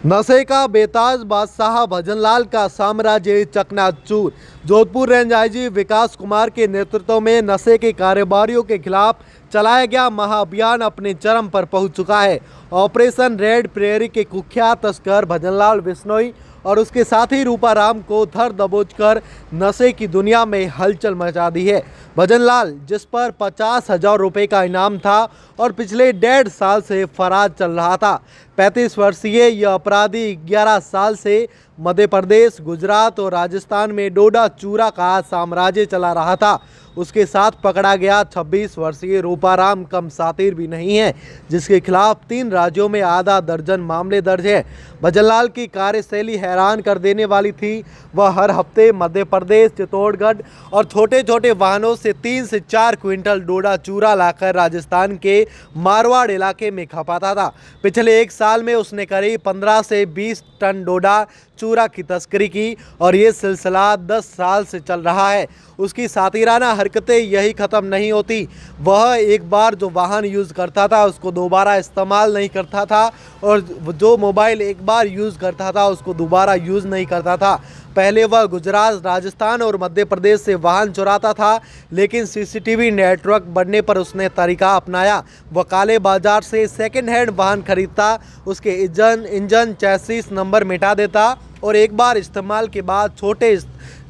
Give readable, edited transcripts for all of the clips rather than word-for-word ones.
नशे का बेताज बादशाह भजनलाल का साम्राज्य चकनाचूर। जोधपुर रेंज आईजी विकास कुमार के नेतृत्व में नशे के कारोबारियों के खिलाफ चलाया गया महाअभियान अपने चरम पर पहुंच चुका है। ऑपरेशन रेड प्रेयरी के कुख्यात तस्कर भजनलाल बिश्नोई और उसके साथी रूपाराम को धर दबोच कर नशे की दुनिया में हलचल मचा दी है। भजनलाल, जिस पर 50,000 रुपये का इनाम था और पिछले 1.5 साल से फरार चल रहा था। 35 वर्षीय यह अपराधी 11 साल से मध्य प्रदेश, गुजरात और राजस्थान में डोडा चूरा का साम्राज्य चला रहा था। उसके साथ पकड़ा गया 26 वर्षीय रूपाराम कम सातिर भी नहीं है, जिसके खिलाफ 3 राज्यों में आधा दर्जन मामले दर्ज है। भजनलाल की कार्यशैली हैरान कर देने वाली थी। वह हर हफ्ते मध्य प्रदेश, चित्तौड़गढ़ और छोटे छोटे वाहनों से 3 से 4 क्विंटल डोडा चूरा लाकर राजस्थान के मारवाड़ इलाके में खपाता था। पिछले 1 साल में उसने करीब 15 से 20 टन डोडा चूरा की तस्करी की और ये सिलसिला 10 साल से चल रहा है। उसकी सातिराना हरकतें यही ख़त्म नहीं होती। वह एक बार जो वाहन यूज़ करता था उसको दोबारा इस्तेमाल नहीं करता था और जो मोबाइल एक बार यूज़ करता था उसको दोबारा यूज़ नहीं करता था। पहले वह गुजरात, राजस्थान और मध्य प्रदेश से वाहन चुराता था, लेकिन सीसीटीवी नेटवर्क बढ़ने पर उसने तरीका अपनाया। वह काले बाजार से सेकंड हैंड वाहन खरीदता, उसके इंजन चैसिस नंबर मिटा देता और एक बार इस्तेमाल के बाद छोटे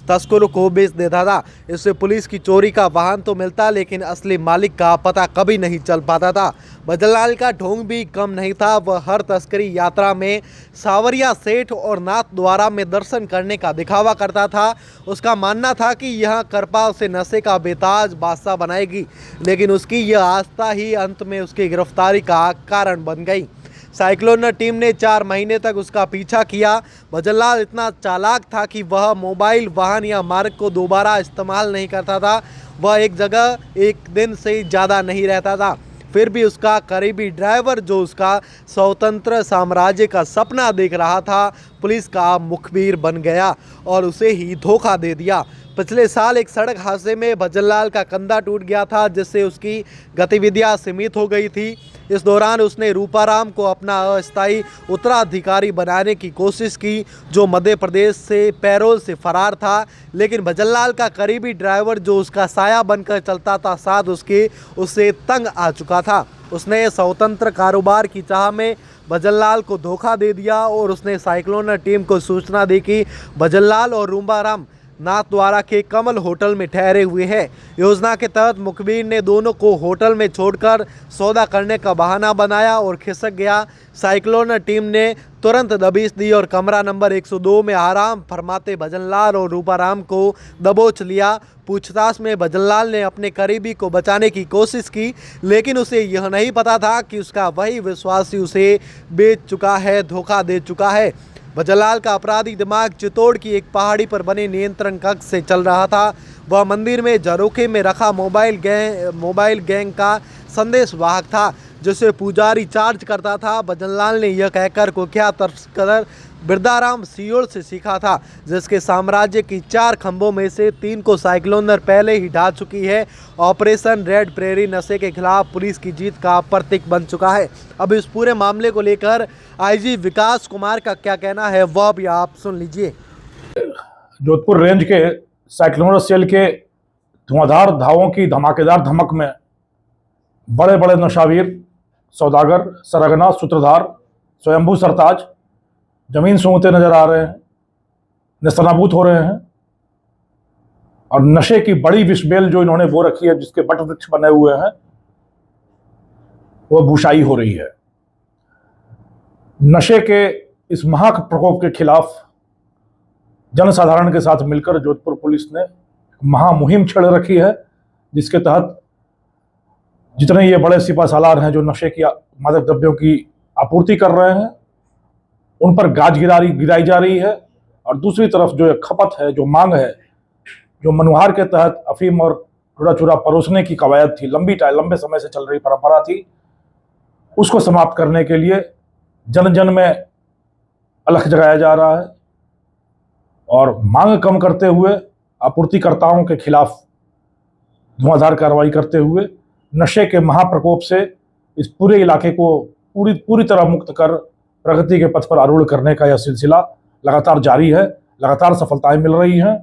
तस्करों को बेच देता था। इससे पुलिस की चोरी का वाहन तो मिलता, लेकिन असली मालिक का पता कभी नहीं चल पाता था। भजनलाल का ढोंग भी कम नहीं था। वह हर तस्करी यात्रा में सावरिया सेठ और नाथ द्वारा में दर्शन करने का दिखावा करता था। उसका मानना था कि यह कृपा उसे नशे का बेताज बादशाह बनाएगी, लेकिन उसकी यह आस्था ही अंत में उसकी गिरफ्तारी का कारण बन गई। साइक्लोन टीम ने 4 महीने तक उसका पीछा किया। भजनलाल इतना चालाक था कि वह मोबाइल, वाहन या मार्ग को दोबारा इस्तेमाल नहीं करता था। वह एक जगह एक दिन से ज़्यादा नहीं रहता था। फिर भी उसका करीबी ड्राइवर, जो उसका स्वतंत्र साम्राज्य का सपना देख रहा था, पुलिस का मुखबिर बन गया और उसे ही धोखा दे दिया। पिछले साल एक सड़क हादसे में भजनलाल का कंधा टूट गया था, जिससे उसकी गतिविधियां सीमित हो गई थी। इस दौरान उसने रूपाराम को अपना अस्थायी उत्तराधिकारी बनाने की कोशिश की, जो मध्य प्रदेश से पैरोल से फरार था। लेकिन भजनलाल का करीबी ड्राइवर, जो उसका साया बनकर चलता था, साथ उससे तंग आ चुका था। उसने स्वतंत्र कारोबार की चाह में भजनलाल को धोखा दे दिया और उसने साइक्लोन टीम को सूचना दी कि भजनलाल और रूपाराम नाथ द्वारा के कमल होटल में ठहरे हुए हैं। योजना के तहत मुखबिर ने दोनों को होटल में छोड़कर सौदा करने का बहाना बनाया और खिसक गया। साइक्लोन टीम ने तुरंत दबिश दी और कमरा नंबर 102 में आराम फरमाते भजनलाल और रूपाराम को दबोच लिया। पूछताछ में भजनलाल ने अपने करीबी को बचाने की कोशिश की, लेकिन उसे यह नहीं पता था कि उसका वही विश्वासी उसे बेच चुका है, धोखा दे चुका है। भजनलाल का अपराधी दिमाग चित्तौड़ की एक पहाड़ी पर बने नियंत्रण कक्ष से चल रहा था। वह मंदिर में झरोखे में रखा मोबाइल गैंग का संदेश वाहक था, जिसे पुजारी चार्ज करता था। भजनलाल ने यह कहकर कुख्यात तस्कर बिरदाराम सियोड़ से सीखा था, जिसके साम्राज्य की 4 खंभों में से 3 को साइक्लोनर पहले ही ढा चुकी है। ऑपरेशन रेड प्रेयरी नशे के खिलाफ पुलिस की जीत का प्रतीक बन चुका है। अब इस पूरे मामले को लेकर आईजी विकास कुमार का क्या कहना है, वह भी आप सुन लीजिए। जोधपुर रेंज के साइक्लोनर सेल के धुआंधार धावों की धमाकेदार धमक में बड़े बड़े नशावीर, सौदागर, सरगना, सूत्रधार, स्वयंभू सरताज जमीन सूंघते नजर आ रहे हैं, निस्तनाबूत हो रहे हैं। और नशे की बड़ी विषबेल जो इन्होंने वो रखी है, जिसके बट वृक्ष बने हुए हैं, वो भूशाई हो रही है। नशे के इस महा प्रकोप के खिलाफ जनसाधारण के साथ मिलकर जोधपुर पुलिस ने महामुहिम छेड़ रखी है, जिसके तहत जितने ये बड़े सिपासालार हैं जो नशे की मादक द्रव्यों की आपूर्ति कर रहे हैं, उन पर गाज गिराई जा रही है। और दूसरी तरफ जो खपत है, जो मांग है, जो मनुहार के तहत अफीम और डोडा चूरा परोसने की कवायद थी, लंबे समय से चल रही परंपरा थी, उसको समाप्त करने के लिए जन जन में अलख जगाया जा रहा है। और मांग कम करते हुए आपूर्तिकर्ताओं के खिलाफ धुआंधार कार्रवाई करते हुए नशे के महाप्रकोप से इस पूरे इलाके को पूरी तरह मुक्त कर प्रगति के पथ पर आरूढ़ करने का यह सिलसिला लगातार जारी है। लगातार सफलताएं मिल रही हैं।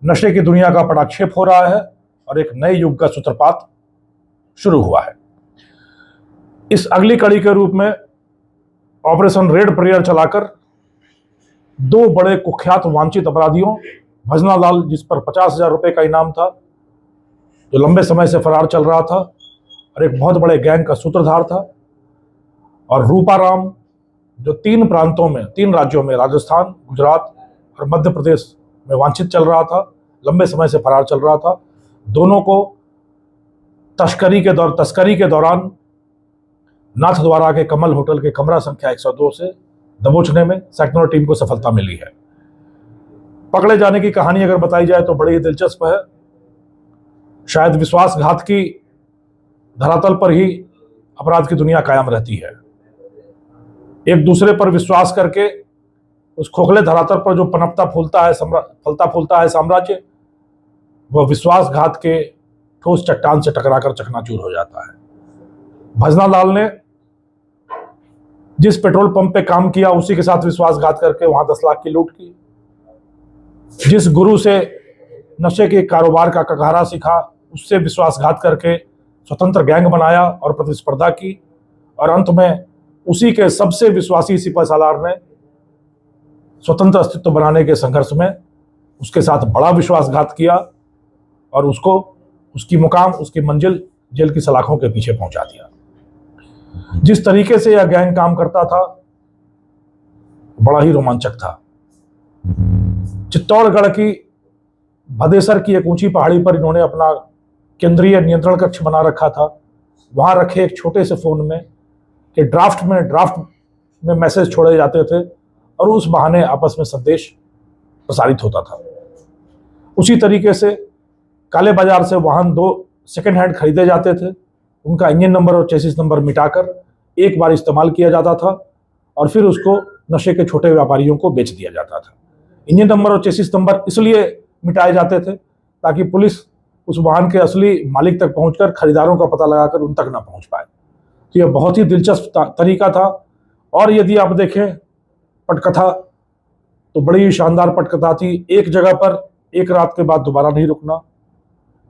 नशे की दुनिया का पटाक्षेप हो रहा है और एक नए युग का सूत्रपात शुरू हुआ है। इस अगली कड़ी के रूप में ऑपरेशन रेड प्रेयर चलाकर दो बड़े कुख्यात वांछित अपराधियों, भजना लाल जिस पर 50,000 रुपए का इनाम था, जो लंबे समय से फरार चल रहा था और एक बहुत बड़े गैंग का सूत्रधार था, और रूपाराम जो 3 राज्यों में, राजस्थान, गुजरात और मध्य प्रदेश में वांछित चल रहा था, लंबे समय से फरार चल रहा था। दोनों को तस्करी के दौरान नाथद्वारा के कमल होटल के कमरा संख्या 102 से दबोचने में सेक्टर टीम को सफलता मिली है। पकड़े जाने की कहानी अगर बताई जाए तो बड़ी ही दिलचस्प है। शायद विश्वासघात की धरातल पर ही अपराध की दुनिया कायम रहती है। एक दूसरे पर विश्वास करके उस खोखले धरातल पर जो फलता फूलता है साम्राज्य, वह विश्वासघात के ठोस चट्टान से टकराकर चकनाचूर हो जाता है। भजना लाल ने जिस पेट्रोल पंप पे काम किया उसी के साथ विश्वासघात करके वहां 10 लाख की लूट की। जिस गुरु से नशे के कारोबार का ककारा सीखा उससे विश्वासघात करके स्वतंत्र गैंग बनाया और प्रतिस्पर्धा की, और अंत में उसी के सबसे विश्वासी सिपहसालार ने स्वतंत्र अस्तित्व बनाने के संघर्ष में उसके साथ बड़ा विश्वासघात किया और उसको उसकी मंजिल जेल की सलाखों के पीछे पहुंचा दिया। जिस तरीके से यह गैंग काम करता था बड़ा ही रोमांचक था। चित्तौड़गढ़ की भदेसर की एक ऊंची पहाड़ी पर इन्होंने अपना केंद्रीय नियंत्रण कक्ष बना रखा था। वहां रखे एक छोटे से फोन में कि ड्राफ्ट में मैसेज छोड़े जाते थे और उस बहाने आपस में संदेश प्रसारित होता था। उसी तरीके से काले बाजार से वाहन 2 सेकेंड हैंड खरीदे जाते थे। उनका इंजन नंबर और चेसिस नंबर मिटाकर एक बार इस्तेमाल किया जाता था और फिर उसको नशे के छोटे व्यापारियों को बेच दिया जाता था। इंजन नंबर और चेसिस नंबर इसलिए मिटाए जाते थे ताकि पुलिस उस वाहन के असली मालिक तक पहुंचकर खरीदारों का पता लगाकर उन तक ना पहुंच पाए। तो यह बहुत ही दिलचस्प तरीका था। और यदि आप देखें पटकथा तो बड़ी ही शानदार पटकथा थी। एक जगह पर एक रात के बाद दोबारा नहीं रुकना,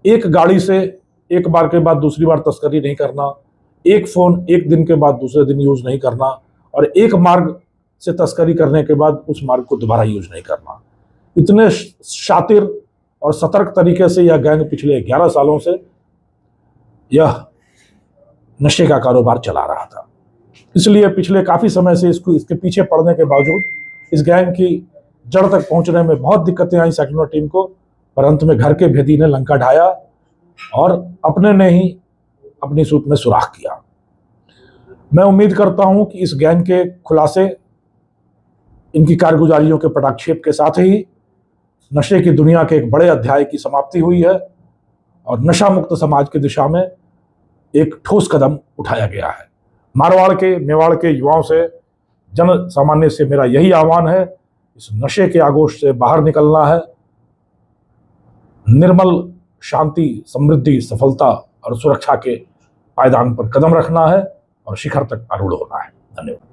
एक गाड़ी से एक बार के बाद दूसरी बार तस्करी नहीं करना, एक फोन एक दिन के बाद दूसरे दिन यूज नहीं करना, और एक मार्ग से तस्करी करने के बाद उस मार्ग को दोबारा यूज नहीं करना। इतने शातिर और सतर्क तरीके से यह गैंग पिछले 11 सालों से यह नशे का कारोबार चला रहा था। इसलिए पिछले काफी समय से इसके पीछे पड़ने के बावजूद इस गैंग की जड़ तक पहुंचने में बहुत दिक्कतें आई सेक्टर टीम को, पर अंत में घर के भेदी ने लंका ढाया और अपने ने ही अपनी सूत में सुराख किया। मैं उम्मीद करता हूं कि इस गैंग के खुलासे, इनकी कारगुजारियों के पटाक्षेप के साथ ही नशे की दुनिया के एक बड़े अध्याय की समाप्ति हुई है और नशा मुक्त समाज की दिशा में एक ठोस कदम उठाया गया है। मारवाड़ के, मेवाड़ के युवाओं से, जन सामान्य से मेरा यही आह्वान है, इस नशे के आगोश से बाहर निकलना है, निर्मल शांति, समृद्धि, सफलता और सुरक्षा के पायदान पर कदम रखना है और शिखर तक आरूढ़ होना है। धन्यवाद।